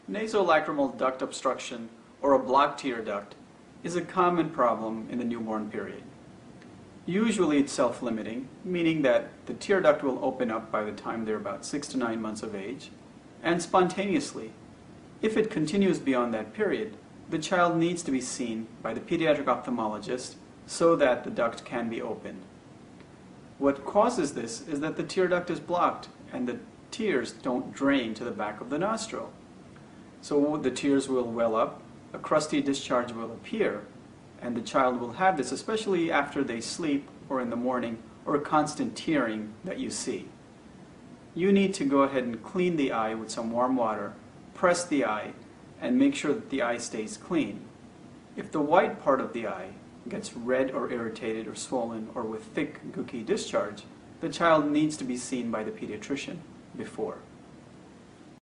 Nasolacrimal duct obstruction, or a blocked tear duct, is a common problem in the newborn period. Usually it's self-limiting, meaning that the tear duct will open up by the time they're about 6 to 9 months of age, and spontaneously. If it continues beyond that period, the child needs to be seen by the pediatric ophthalmologist so that the duct can be opened. What causes this is that the tear duct is blocked and the tears don't drain to the back of the nostril. So the tears will well up, a crusty discharge will appear, and the child will have this, especially after they sleep or in the morning, or a constant tearing that you see. You need to go ahead and clean the eye with some warm water, press the eye, and make sure that the eye stays clean. If the white part of the eye gets red or irritated or swollen or with thick gooky discharge, the child needs to be seen by the pediatrician before.